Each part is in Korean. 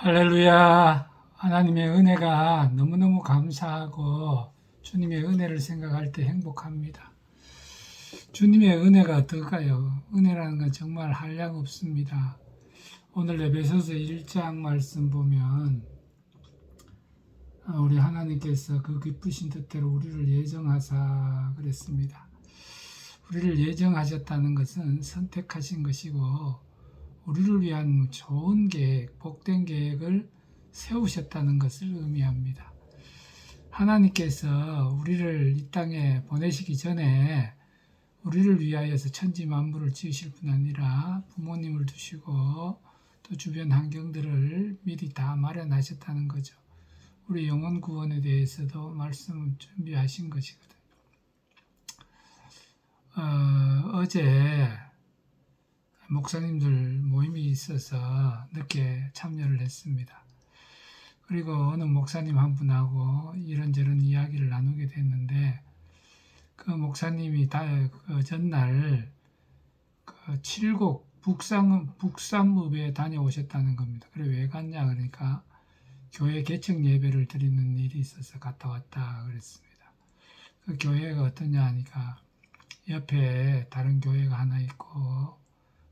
할렐루야. 하나님의 은혜가 너무너무 감사하고 주님의 은혜를 생각할 때 행복합니다. 주님의 은혜가 어떨까요? 은혜라는 건 정말 한량 없습니다. 오늘 에베소서 1장 말씀 보면 우리 하나님께서 그 기쁘신 뜻대로 우리를 예정하사 그랬습니다. 우리를 예정하셨다는 것은 선택하신 것이고 우리를 위한 좋은 계획, 복된 계획을 세우셨다는 것을 의미합니다. 하나님께서 우리를 이 땅에 보내시기 전에 우리를 위하여서 천지 만물을 지으실 뿐 아니라 부모님을 두시고 또 주변 환경들을 미리 다 마련하셨다는 거죠. 우리 영혼 구원에 대해서도 말씀을 준비하신 것이거든요. 어제 목사님들 모임이 있어서 늦게 참여를 했습니다. 그리고 어느 목사님 한 분하고 이런저런 이야기를 나누게 됐는데 그 목사님이 그 전날 그 칠곡 북삼읍에 다녀오셨다는 겁니다. 그래 왜 갔냐 그러니까 교회 개척 예배를 드리는 일이 있어서 갔다 왔다 그랬습니다. 그 교회가 어떠냐 하니까 옆에 다른 교회가 하나 있고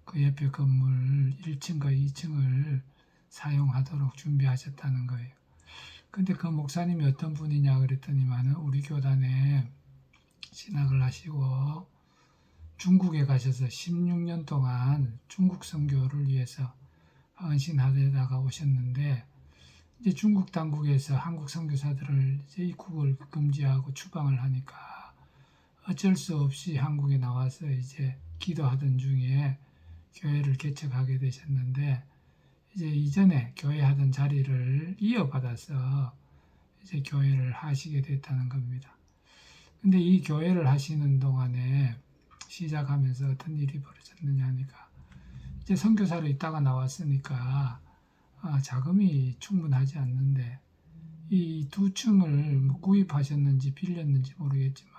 그 옆에 건물 1층과 2층을 사용하도록 준비하셨다는 거예요. 근데 그 목사님이 어떤 분이냐 그랬더니만은 우리 교단에 신학을 하시고 중국에 가셔서 16년 동안 중국 선교를 위해서 헌신하다가 오셨는데 이제 중국 당국에서 한국 선교사들을 이제 입국을 금지하고 추방을 하니까 어쩔 수 없이 한국에 나와서 이제 기도하던 중에 교회를 개척하게 되셨는데 이제 이전에 교회 하던 자리를 이어받아서 이제 교회를 하시게 됐다는 겁니다. 근데 이 교회를 하시는 동안에 시작하면서 어떤 일이 벌어졌느냐 하니까 이제 선교사로 있다가 나왔으니까 자금이 충분하지 않는데 이 두 층을 뭐 구입하셨는지 빌렸는지 모르겠지만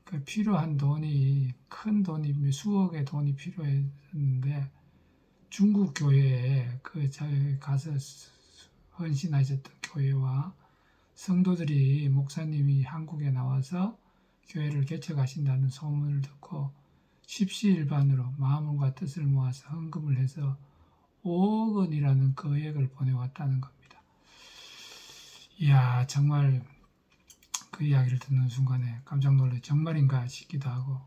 그 필요한 돈이 큰 돈이 수억의 돈이 필요했는데 중국 교회에 그 가서 헌신하셨던 교회와 성도들이 목사님이 한국에 나와서 교회를 개척하신다는 소문을 듣고 십시일반으로 마음과 뜻을 모아서 헌금을 해서 5억 원이라는 거액을 보내왔다는 겁니다. 이야 정말 그 이야기를 듣는 순간에 깜짝 놀래 정말인가 싶기도 하고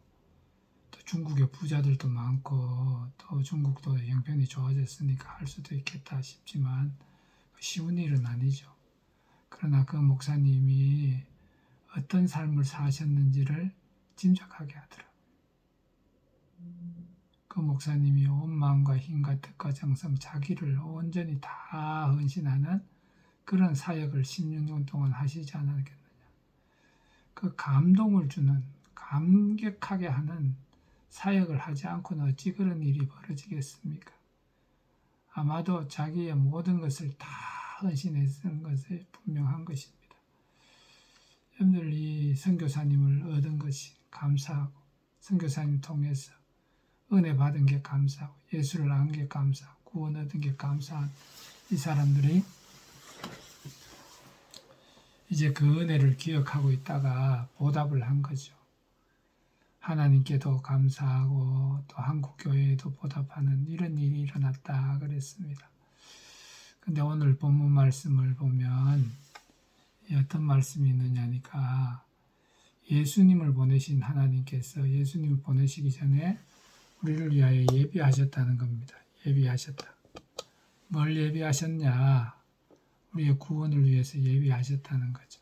또 중국의 부자들도 많고 또 중국도 형편이 좋아졌으니까 할 수도 있겠다 싶지만 쉬운 일은 아니죠. 그러나 그 목사님이 어떤 삶을 사셨는지를 짐작하게 하더라고요. 그 목사님이 온 마음과 힘과 뜻과 정성 자기를 온전히 다 헌신하는 그런 사역을 16년 동안 하시지 않았겠느냐. 그 감동을 주는 감격하게 하는 사역을 하지 않고는 어찌 그런 일이 벌어지겠습니까? 아마도 자기의 모든 것을 다 헌신했던 것이 분명한 것입니다. 여러분들 이 선교사님을 얻은 것이 감사하고 선교사님 통해서 은혜 받은 게 감사하고 예수를 안 게 감사하고 구원 얻은 게 감사한 이 사람들이 이제 그 은혜를 기억하고 있다가 보답을 한 거죠. 하나님께도 감사하고 또 한국교회에도 보답하는 이런 일이 일어났다 그랬습니다. 근데 오늘 본문 말씀을 보면 어떤 말씀이 있느냐니까 예수님을 보내신 하나님께서 예수님을 보내시기 전에 우리를 위하여 예비하셨다는 겁니다. 예비하셨다. 뭘 예비하셨냐? 우리의 구원을 위해서 예비하셨다는 거죠.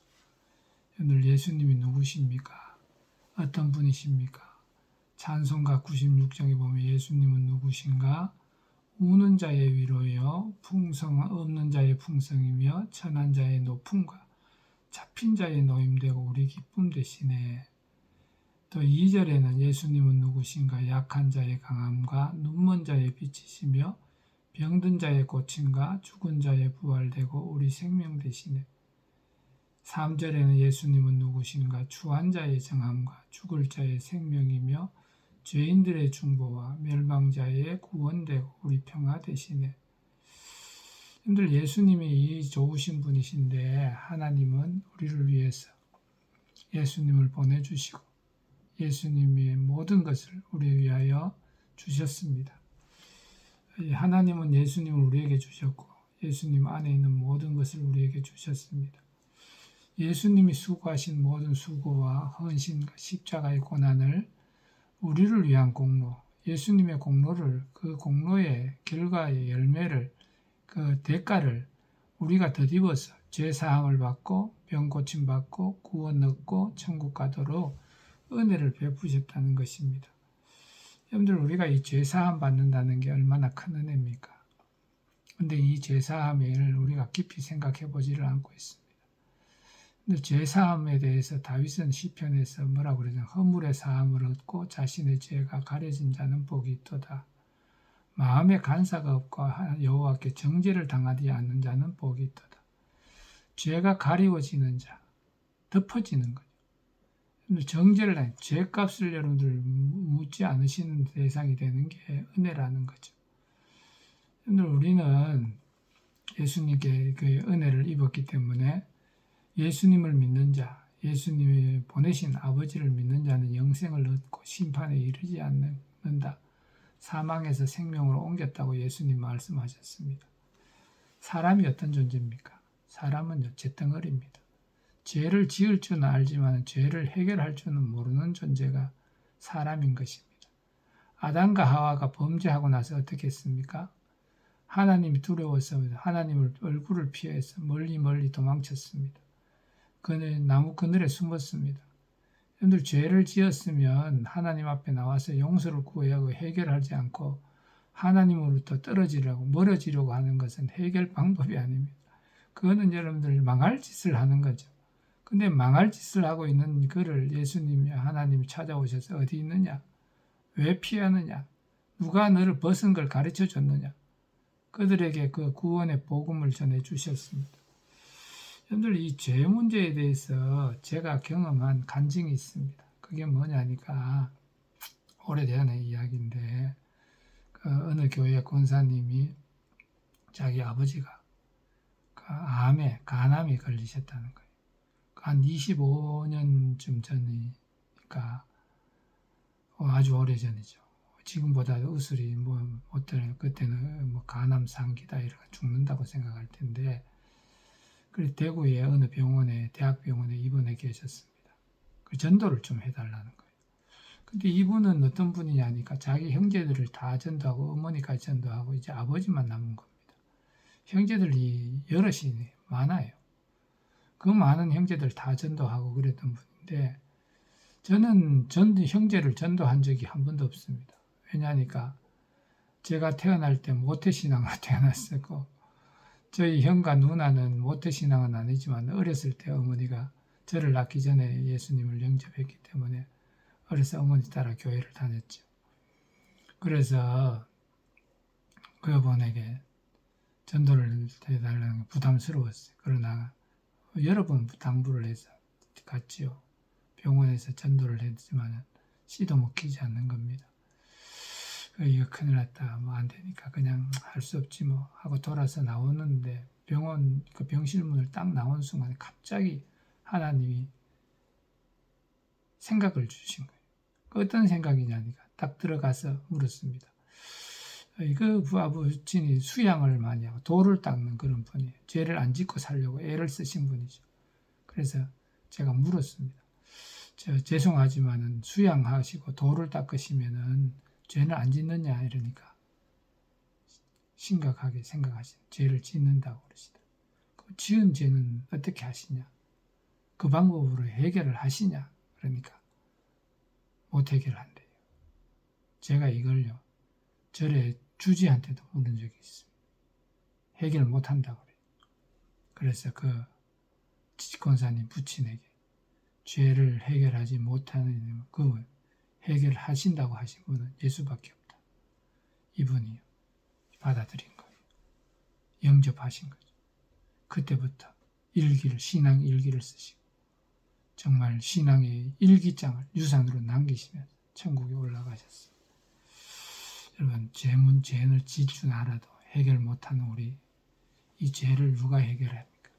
오늘 예수님이 누구십니까? 어떤 분이십니까? 찬송가 96장에 보면 예수님은 누구신가? 우는 자의 위로요, 없는 자의 풍성이며 천한 자의 높음과 잡힌 자의 노임되고 우리 기쁨 되시네. 또 2절에는 예수님은 누구신가? 약한 자의 강함과 눈먼 자의 빛이시며 병든 자의 고침과 죽은 자의 부활되고 우리 생명 되시네. 3절에는 예수님은 누구신가? 추한 자의 정함과 죽을 자의 생명이며 죄인들의 중보와 멸망자의 구원되고 우리 평화 되시네. 여러분들 예수님이 좋으신 분이신데 하나님은 우리를 위해서 예수님을 보내주시고 예수님의 모든 것을 우리 위하여 주셨습니다. 하나님은 예수님을 우리에게 주셨고 예수님 안에 있는 모든 것을 우리에게 주셨습니다. 예수님이 수고하신 모든 수고와 헌신과 십자가의 고난을 우리를 위한 공로, 예수님의 공로를 그 공로의 결과의 열매를 그 대가를 우리가 덧입어서 죄 사함을 받고 병 고침 받고 구원 얻고 천국 가도록 은혜를 베푸셨다는 것입니다. 여러분들 우리가 이 죄 사함 받는다는 게 얼마나 큰 은혜입니까? 근데 이 죄 사함을 우리가 깊이 생각해 보지를 않고 있습니다. 근데 죄 사함에 대해서 다윗은 시편에서 뭐라고 그러냐? 허물의 사함을 얻고 자신의 죄가 가려진 자는 복이 있도다. 마음에 간사가 없고 여호와께 정죄를 당하지 않는 자는 복이 있도다. 죄가 가리워지는 자, 덮어지는 거죠. 정죄를 당해 죄값을 여러분들 묻지 않으시는 대상이 되는 게 은혜라는 거죠. 우리는 예수님께 그 은혜를 입었기 때문에 예수님을 믿는 자, 예수님이 보내신 아버지를 믿는 자는 영생을 얻고 심판에 이르지 않는다. 사망에서 생명으로 옮겼다고 예수님 말씀하셨습니다. 사람이 어떤 존재입니까? 사람은 잿덩어리입니다. 죄를 지을 줄은 알지만 죄를 해결할 줄은 모르는 존재가 사람인 것입니다. 아담과 하와가 범죄하고 나서 어떻게 했습니까? 하나님이 두려워서 하나님을 얼굴을 피해서 멀리 도망쳤습니다. 그는 나무 그늘에 숨었습니다. 여러분들 죄를 지었으면 하나님 앞에 나와서 용서를 구하고 해결하지 않고 하나님으로부터 떨어지려고 멀어지려고 하는 것은 해결 방법이 아닙니다. 그거는 여러분들 망할 짓을 하는 거죠. 근데 망할 짓을 하고 있는 그를 예수님이 하나님이 찾아오셔서 어디 있느냐? 왜 피하느냐? 누가 너를 벗은 걸 가르쳐 줬느냐? 그들에게 그 구원의 복음을 전해 주셨습니다. 여러분들 이 죄 문제에 대해서 제가 경험한 간증이 있습니다. 그게 뭐냐니까 오래전의 이야기인데 그 어느 교회 권사님이 자기 아버지가 그 암에 간암이 걸리셨다는 거예요. 한 25년쯤 전이니까 아주 오래전이죠. 지금보다 의술이 어떤 그때는 간암 상기다 이렇게 죽는다고 생각할 텐데 그래서 대구의 어느 병원에 대학병원에 입원해 계셨습니다. 그 전도를 좀 해달라는 거예요. 근데 이분은 어떤 분이냐니까 자기 형제들을 다 전도하고 어머니까지 전도하고 이제 아버지만 남은 겁니다. 형제들이 여럿이 많아요. 그 많은 형제들 다 전도하고 그랬던 분인데 저는 형제를 전도한 적이 한 번도 없습니다. 왜냐하니까 제가 태어날 때 모태신앙으로 태어났었고 저희 형과 누나는 모태신앙은 아니지만 어렸을 때 어머니가 저를 낳기 전에 예수님을 영접했기 때문에 어려서 어머니 따라 교회를 다녔죠. 그래서 그분에게 전도를 해달라는 게 부담스러웠어요. 그러나 여러 번 당부를 해서 갔지요. 병원에서 전도를 했지만 씨도 먹히지 않는 겁니다. 이거 큰일 났다. 안 되니까 그냥 할 수 없지 하고 돌아서 나오는데 병원 그 병실 문을 딱 나온 순간에 갑자기 하나님이 생각을 주신 거예요. 어떤 생각이냐니까 딱 들어가서 물었습니다. 그 아버지는 수양을 많이 하고 돌을 닦는 그런 분이에요. 죄를 안 짓고 살려고 애를 쓰신 분이죠. 그래서 제가 물었습니다. 죄송하지만은 수양하시고 돌을 닦으시면은 죄는 안 짓느냐 이러니까 심각하게 생각하시는 죄를 짓는다고 그러시다. 그 지은 죄는 어떻게 하시냐? 그 방법으로 해결을 하시냐? 그러니까 못 해결한대요. 제가 이걸요 절에 주지한테도 물은 적이 있습니다. 해결 못 한다고 그래요. 그래서 그 권사님 부친에게 죄를 해결하지 못하는 그 해결하신다고 하신 분은 예수밖에 없다. 이분이 받아들인 거예요. 영접하신 거죠. 그때부터 신앙 일기를 쓰시고 정말 신앙의 일기장을 유산으로 남기시면서 천국에 올라가셨어요. 여러분 죄는 질 줄 알아도 해결 못하는 우리 이 죄를 누가 해결합니까?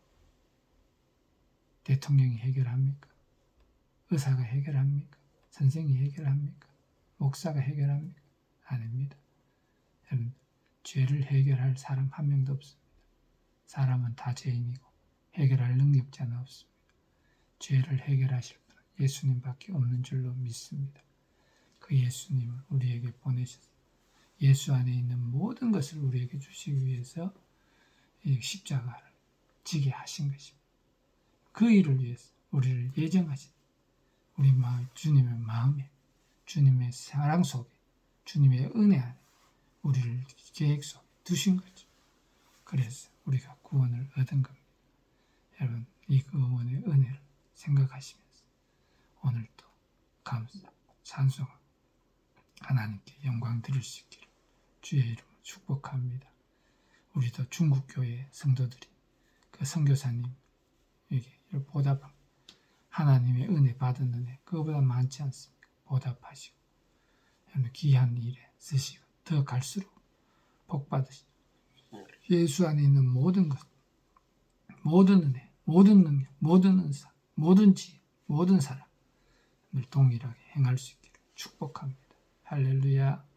대통령이 해결합니까? 의사가 해결합니까? 선생이 해결합니까? 목사가 해결합니까? 아닙니다. 여러분, 죄를 해결할 사람 한 명도 없습니다. 사람은 다 죄인이고 해결할 능력자는 없습니다. 죄를 해결하실 분은 예수님밖에 없는 줄로 믿습니다. 그 예수님을 우리에게 보내셨습니다. 예수 안에 있는 모든 것을 우리에게 주시기 위해서 이 십자가를 지게 하신 것입니다. 그 일을 위해서 우리를 예정하신 우리 주님의 마음에, 주님의 사랑 속에, 주님의 은혜 안에 우리를 계획 속에 두신 거죠. 그래서 우리가 구원을 얻은 겁니다. 여러분, 이 구원의 은혜를 생각하시면서 오늘도 감사, 찬송하고 하나님께 영광 드릴 수 있기를 주의 이름으로 축복합니다. 우리도 중국교회 성도들이 그 선교사님에게 보답합니다. 하나님의 은혜 받은 은혜 그거보다 많지 않습니까? 보답하시고 귀한 일에 쓰시고 더 갈수록 복 받으시고 예수 안에 있는 모든 것, 모든 은혜, 모든 능력, 모든 은사, 모든 지혜, 모든 사랑을 동일하게 행할 수 있기를 축복합니다. 할렐루야.